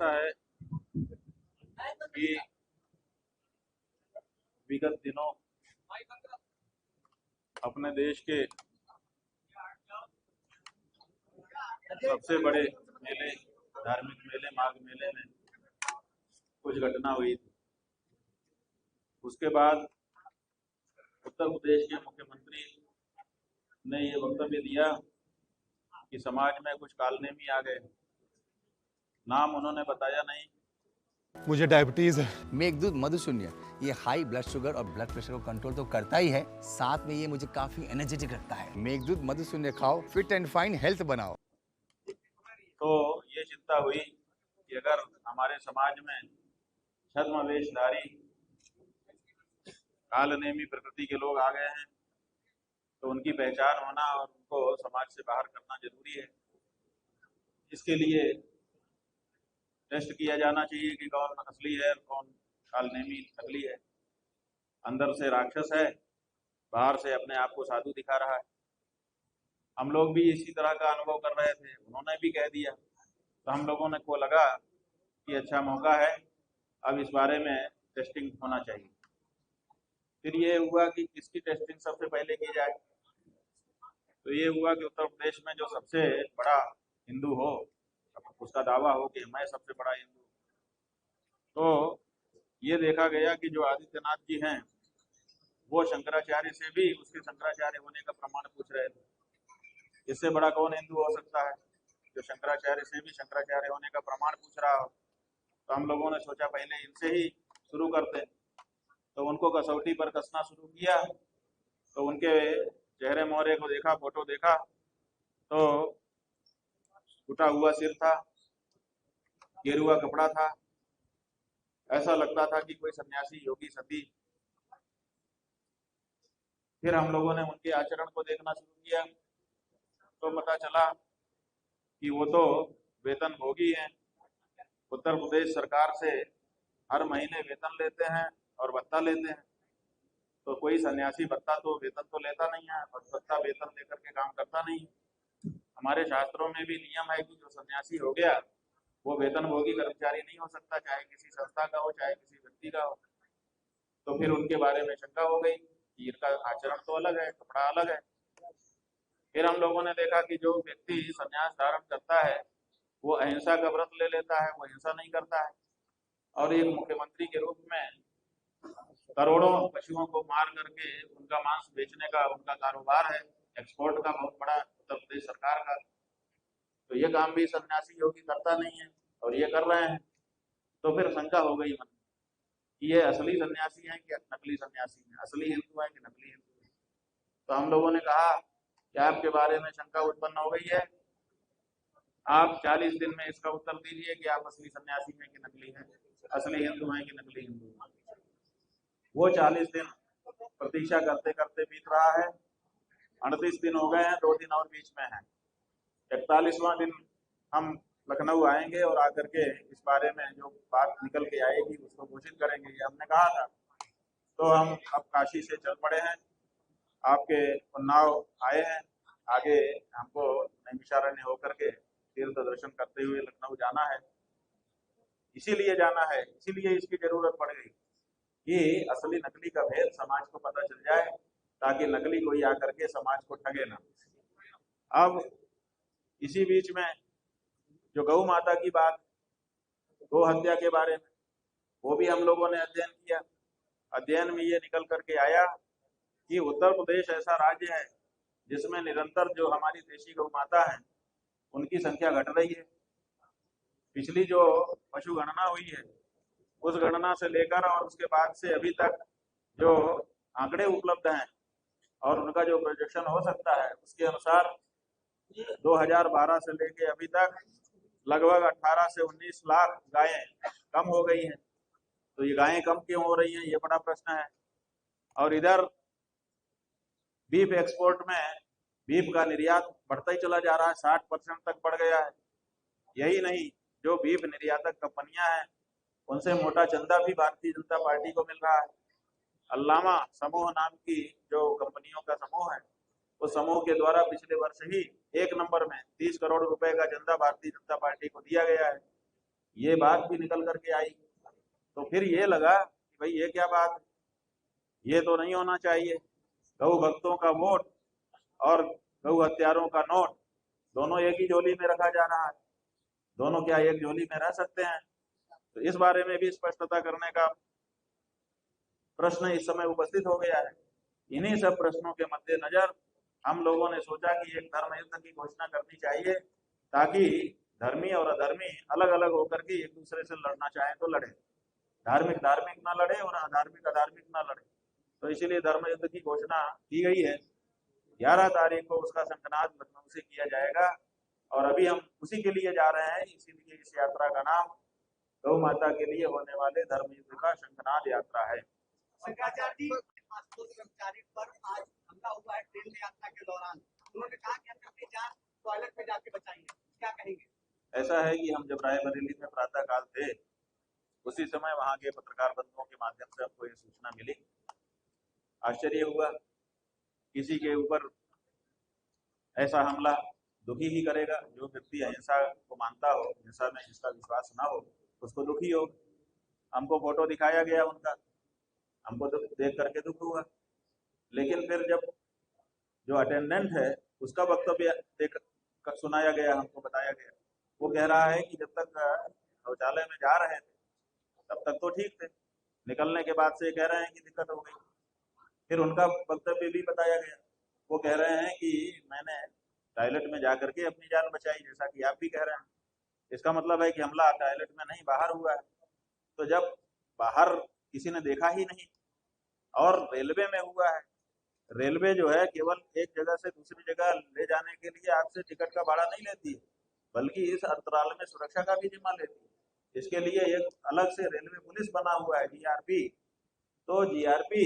ऐसा है कि विगत दिनों अपने देश के सबसे बड़े मेले, धार्मिक मेले, माघ मेले में कुछ घटना हुई थी। उसके बाद उत्तर प्रदेश के मुख्यमंत्री ने ये वक्तव्य दिया कि समाज में कुछ कालनेमी आ गए। नाम उन्होंने बताया नहीं। मुझे डायबिटीज है। मेघदूत मधुशून्य ये हाई ब्लड शुगर और ब्लड प्रेशर को कंट्रोल तो करता ही है, साथ में ये मुझे काफी एनर्जेटिक रखता है। मेघदूत मधुशून्य खाओ, फिट एंड फाइन हेल्थ बनाओ। तो ये चिंता हुई कि अगर हमारे समाज में छद्मवेशधारी कालनेमी प्रकृति के लोग आ गए हैं तो उनकी पहचान होना और उनको समाज से बाहर करना जरूरी है। इसके लिए टेस्ट किया जाना चाहिए कि कौन असली है और कौन कालनेमी नकली है। अंदर से राक्षस है, बाहर से अपने आप को साधु दिखा रहा है। हम लोग भी इसी तरह का अनुभव कर रहे थे, उन्होंने भी कह दिया तो हम लोगों को लगा कि अच्छा मौका है, अब इस बारे में टेस्टिंग होना चाहिए। फिर ये हुआ कि किसकी टेस्टिंग सबसे पहले की जाए। तो ये हुआ कि उत्तर प्रदेश में जो सबसे बड़ा हिंदू हो, उसका दावा हो कि मैं सबसे बड़ा हिंदू, तो ये देखा गया कि जो आदित्यनाथ जी हैं वो शंकराचार्य से भी उसके शंकराचार्य होने का प्रमाण पूछ रहे थे। इससे बड़ा कौन हिंदू हो सकता है जो शंकराचार्य से भी शंकराचार्य होने का प्रमाण पूछ रहा हो। तो हम लोगों ने सोचा पहले इनसे ही शुरू करते, तो उनको कसौटी पर कसना शुरू किया। तो उनके चेहरे मोहरे को देखा, फोटो देखा तो टूटा हुआ सिर था, गेरुआ कपड़ा था, ऐसा लगता था कि कोई सन्यासी, योगी, सती। फिर हम लोगों ने उनके आचरण को देखना शुरू किया तो पता चला कि वो तो वेतन भोगी हैं। उत्तर प्रदेश सरकार से हर महीने वेतन लेते हैं और भत्ता लेते हैं। तो कोई सन्यासी भत्ता तो वेतन तो लेता नहीं है और भत्ता वेतन लेकर के काम करता नहीं। हमारे शास्त्रों में भी नियम है कि जो सन्यासी हो गया वो वेतन भोगी कर्मचारी नहीं हो सकता, चाहे किसी संस्था का हो चाहे किसी व्यक्ति का हो। तो फिर उनके बारे में शंका हो गई कि इनका आचरण तो अलग है, कपड़ा अलग है। फिर हम लोगों ने देखा कि जो व्यक्ति संन्यास धारण करता है वो अहिंसा का व्रत ले लेता है, वो हिंसा नहीं करता है। और एक मुख्यमंत्री के रूप में करोड़ों पशुओं को मार करके उनका मांस बेचने का उनका कारोबार है, एक्सपोर्ट का बहुत बड़ा उत्तर प्रदेश सरकार का। तो ये काम भी सन्यासी योगी करता नहीं है और ये कर रहे हैं। तो फिर शंका हो गई मन कि ये असली सन्यासी हैं कि नकली सन्यासी हैं, असली हिंदू हैं कि नकली हिंदू हैं। तो हम लोगों ने कहा कि आपके बारे में शंका उत्पन्न हो गई है, आप 40 दिन में इसका उत्तर दीजिए कि आप असली सन्यासी हैं कि नकली हैं, असली हिंदू हैं कि नकली हिंदू हैं। वो 40 दिन प्रतीक्षा करते करते बीत रहा है। 38 दिन हो गए हैं, 2 दिन और बीच में है। 41वां दिन हम लखनऊ आएंगे और आकर के इस बारे में जो बात निकल के आएगी उसको घोषित करेंगे, ये हमने कहा था। तो हम अब काशी से चल पड़े हैं, आपके उन्नाव आए हैं। आगे हमको नैमिषारण्य होकर के तीर्थ दर्शन करते हुए लखनऊ जाना है। इसीलिए जाना है, इसीलिए इसकी जरूरत पड़ गई कि असली नकली का भेद समाज को पता चल जाए, ताकि नकली कोई आकर के समाज को ठगे ना। अब इसी बीच में जो गौ माता की बात, गौ हत्या के बारे में, वो भी हम लोगों ने अध्ययन किया। अध्ययन में ये निकल करके आया कि उत्तर प्रदेश ऐसा राज्य है जिसमें निरंतर जो हमारी देशी गौ माता है उनकी संख्या घट रही है। पिछली जो पशु गणना हुई है उस गणना से लेकर और उसके बाद से अभी तक जो आंकड़े उपलब्ध हैं और उनका जो प्रोजेक्शन हो सकता है उसके अनुसार 2012 से लेके अभी तक लगभग 18 से 19 लाख गायें कम हो गई हैं। तो ये गायें कम क्यों हो रही हैं, ये बड़ा प्रश्न है। और इधर बीफ एक्सपोर्ट में बीफ का निर्यात बढ़ता ही चला जा रहा है, 60% तक बढ़ गया है। यही नहीं, जो बीफ निर्यातक कंपनियां हैं उनसे मोटा चंदा भी भारतीय जनता पार्टी को मिल रहा है। अल्लामा समूह नाम की जो कंपनियों का समूह है, उस समूह के द्वारा पिछले वर्ष ही 1 नंबर में 30 करोड़ रुपए का चंदा भारतीय जनता पार्टी को दिया गया है। ये बात भी निकल करके आई। तो फिर ये लगा कि भाई ये क्या बात है, ये तो नहीं होना चाहिए। गौ भक्तों का वोट और गौ हत्यारों का नोट दोनों एक ही झोली में रखा जा रहा है। दोनों क्या एक झोली में रह सकते हैं? तो इस बारे में भी स्पष्टता करने का प्रश्न इस समय उपस्थित हो गया है। इन्हीं सब प्रश्नों के मद्देनजर हम लोगों ने सोचा कि एक धर्म युद्ध की घोषणा करनी चाहिए, ताकि धर्मी और अधर्मी अलग अलग होकर के एक दूसरे से लड़ना चाहे तो लड़े, धार्मिक धार्मिक ना लड़े और अधार्मिक अधार्मिक ना लड़े। तो इसीलिए धर्म युद्ध की घोषणा की गई है। 11 तारीख को उसका शंखनाद लखनऊ से किया जाएगा और अभी हम उसी के लिए जा रहे हैं। इसीलिए इस यात्रा का नाम गौ माता के लिए होने वाले धर्म युद्ध का शंखनाद यात्रा है। शंकराचार्य जी, आशुतोष कर्मचारी पर आज हमला हुआ है ट्रेन में यात्रा के दौरान। उन्होंने कहा कि हम अपनी जान टॉयलेट में जाके बचाएंगे, क्या कहेंगे? ऐसा है कि हम जब रायबरेली में प्रातः काल थे, उसी समय वहां के पत्रकार बंधुओं के माध्यम से हमको ये सूचना मिली। आश्चर्य हुआ, किसी के ऊपर ऐसा हमला दुखी ही करेगा। जो व्यक्ति अहिंसा को मानता हो, हिंसा में जिसका विश्वास ना हो, उसको दुखी हो। हमको फोटो दिखाया गया उनका, हमको देख करके दुख हुआ। लेकिन फिर जब जो अटेंडेंट है उसका वक्तव्य देख सुनाया गया, हमको बताया गया, वो कह रहा है कि जब तक शौचालय में जा रहे थे तब तक तो ठीक थे, निकलने के बाद से कह रहे हैं कि दिक्कत हो गई। फिर उनका वक्तव्य भी बताया गया, वो कह रहे हैं कि मैंने टॉयलेट में जा करके अपनी जान बचाई, जैसा कि आप भी कह रहे हैं। इसका मतलब है कि हमला टॉयलेट में नहीं, बाहर हुआ है। तो जब बाहर किसी ने देखा ही नहीं और रेलवे में हुआ है, रेलवे जो है केवल एक जगह से दूसरी जगह ले जाने के लिए आपसे टिकट का भाड़ा नहीं लेती है, बल्कि इस अंतराल में सुरक्षा का भी जिम्मा लेती है। इसके लिए एक अलग से रेलवे पुलिस बना हुआ है, जीआरपी। तो जीआरपी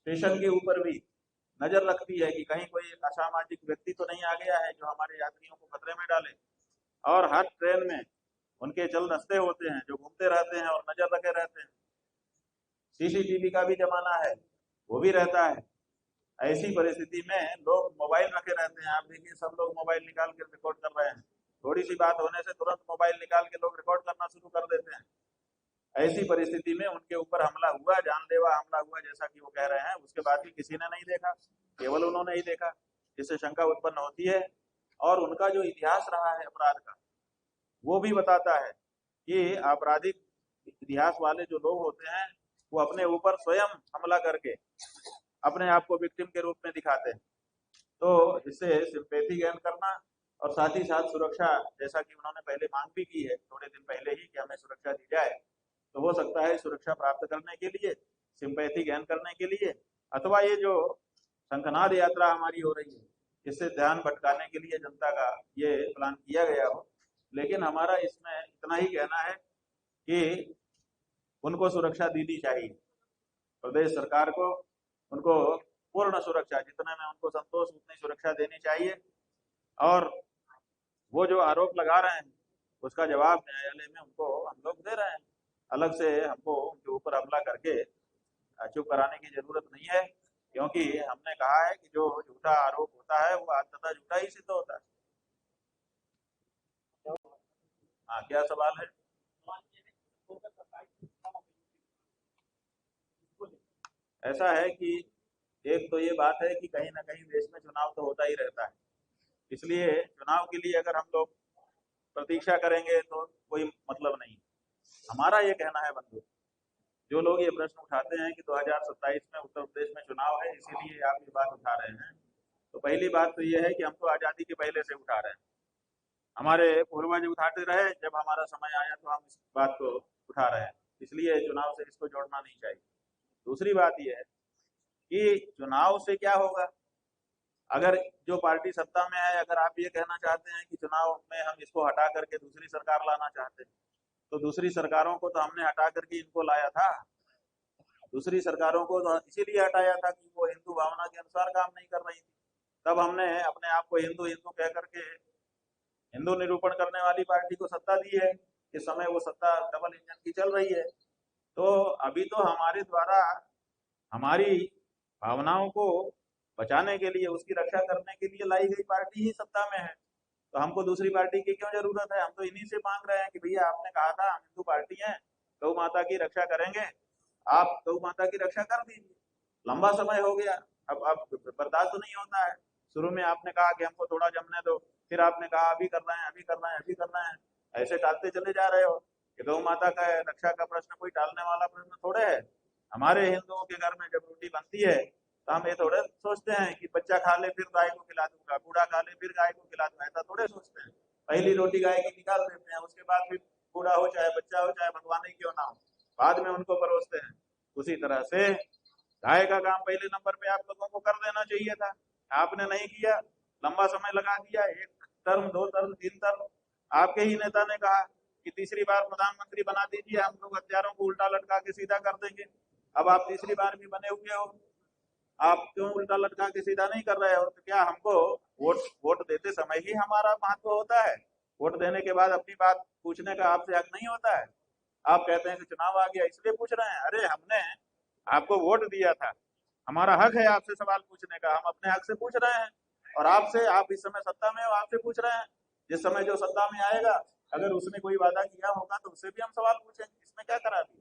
स्टेशन के ऊपर भी नजर रखती है कि कहीं कोई असामाजिक व्यक्ति तो नहीं आ गया है जो हमारे यात्रियों को खतरे में डाले। और हर ट्रेन में उनके चल दस्ते होते हैं जो घूमते रहते हैं और नजर रखे रहते हैं। सीसीटीवी का भी जमाना है, वो भी रहता है। ऐसी परिस्थिति में लोग मोबाइल रखे रहते हैं। आप देखिए, सब लोग मोबाइल निकाल के रिकॉर्ड कर रहे हैं। थोड़ी सी बात होने से तुरंत मोबाइल निकाल के लोग रिकॉर्ड करना शुरू कर देते हैं। ऐसी परिस्थिति में उनके ऊपर हमला हुआ, जानलेवा हमला हुआ जैसा कि वो कह रहे हैं। उसके बाद भी किसी ने नहीं देखा, केवल उन्होंने ही देखा, जिससे शंका उत्पन्न होती है। और उनका जो इतिहास रहा है अपराध का, वो भी बताता है कि आपराधिक इतिहास वाले जो लोग होते हैं वो अपने ऊपर स्वयं हमला करके अपने आप को विक्टिम के रूप में दिखाते हैं। तो इससे सिंपैथी गेन करना और साथ ही साथ सुरक्षा, जैसा कि उन्होंने पहले मांग भी की है थोड़े दिन पहले ही कि हमें सुरक्षा दी जाए, तो हो सकता है सुरक्षा प्राप्त करने के लिए, सिंपैथी गेन करने के लिए, अथवा ये जो शंखनाद यात्रा हमारी हो रही है इससे ध्यान भटकाने के लिए जनता का ये प्लान किया गया हो। लेकिन हमारा इसमें इतना ही कहना है कि उनको सुरक्षा दी चाहिए। प्रदेश सरकार को उनको पूर्ण सुरक्षा, जितने में उनको संतोष उतनी सुरक्षा देनी चाहिए। और वो जो आरोप लगा रहे हैं उसका जवाब न्यायालय में उनको हम लोग दे रहे हैं। अलग से हमको उनके ऊपर हमला करके चुप कराने की जरूरत नहीं है, क्योंकि हमने कहा है कि जो झूठा आरोप होता है वो अंततः झूठा ही सिद्ध होता है। हाँ, क्या सवाल है? ऐसा है कि एक तो ये बात है कि कहीं ना कहीं देश में चुनाव तो होता ही रहता है, इसलिए चुनाव के लिए अगर हम लोग प्रतीक्षा करेंगे तो कोई मतलब नहीं। हमारा ये कहना है बंधु, जो लोग ये प्रश्न उठाते हैं कि 2027 में उत्तर प्रदेश में चुनाव है इसीलिए आप ये बात उठा रहे हैं, तो पहली बात तो ये है कि हम तो आज़ादी के पहले से उठा रहे हैं। हमारे पूर्वज उठाते रहे, जब हमारा समय आया तो हम इस बात को उठा रहे हैं, इसलिए चुनाव से इसको जोड़ना नहीं चाहिए। दूसरी बात यह है कि चुनाव से क्या होगा। अगर जो पार्टी सत्ता में है, अगर आप ये कहना चाहते हैं कि चुनाव में हम इसको हटा करके दूसरी सरकार लाना चाहते हैं, तो दूसरी सरकारों को तो हमने हटा करके इनको लाया था। दूसरी सरकारों को तो इसीलिए हटाया था कि वो हिंदू भावना के अनुसार काम नहीं कर रही थी। तब हमने अपने आप को हिंदू हिंदू कह करके हिंदू निरूपण करने वाली पार्टी को सत्ता दी है। इस समय वो सत्ता डबल इंजन की चल रही है। तो अभी तो हमारे द्वारा हमारी भावनाओं को बचाने के लिए, उसकी रक्षा करने के लिए लाई गई पार्टी ही सत्ता में है। तो हमको दूसरी पार्टी की क्यों जरूरत है? हम तो इन्हीं से मांग रहे हैं कि भैया आपने कहा था हम हिंदू पार्टी हैं, गौ माता की रक्षा करेंगे, आप गौ माता की रक्षा कर दीजिए। लंबा समय हो गया, अब बर्दाश्त नहीं होता है। शुरू में आपने कहा कि हमको थोड़ा जमने दो, फिर आपने कहा अभी करना है, अभी करना है, अभी करना है, ऐसे टालते चले जा रहे हो। कि गौ माता का रक्षा का प्रश्न कोई टालने वाला प्रश्न थोड़े है। हमारे हिंदुओं के घर में जब रोटी बनती है तो हम ये थोड़े सोचते हैं कि बच्चा खा ले फिर गाय को खिला दूंगा, बूढ़ा खा ले फिर गाय को खिला दूंगा, ऐसा थोड़े सोचते हैं। पहली रोटी गाय की निकाल देते हैं, उसके बाद फिर बूढ़ा हो चाहे बच्चा हो चाहे भगवान ही क्यों ना हो, बाद में उनको परोसते हैं। उसी तरह से गाय का काम पहले नंबर पे आप लोगों को कर देना चाहिए था, आपने नहीं किया। लंबा समय लगा दिया, एक टर्म, दो टर्म, तीन टर्म। आपके ही नेता ने कहा कि तीसरी बार प्रधानमंत्री बना दीजिए, हम लोग हथियारों को उल्टा लटका के सीधा कर देंगे। अब आप तीसरी बार भी बने हुए हो, आप क्यों उल्टा लटका के सीधा नहीं कर रहे हो? तो क्या हमको वोट वोट देते समय ही हमारा महत्व होता है? वोट देने के बाद अपनी बात पूछने का आपसे हक नहीं होता है? आप कहते हैं कि चुनाव आ गया इसलिए पूछ रहे हैं। अरे हमने आपको वोट दिया था, हमारा हक है आपसे सवाल पूछने का, हम अपने हक से पूछ रहे हैं। और आपसे, आप इस समय सत्ता में हो, आपसे पूछ रहे हैं। जिस समय जो सत्ता में आएगा, अगर उसने कोई वादा किया होगा तो उससे भी हम सवाल पूछेंगे, इसमें क्या खराबी है?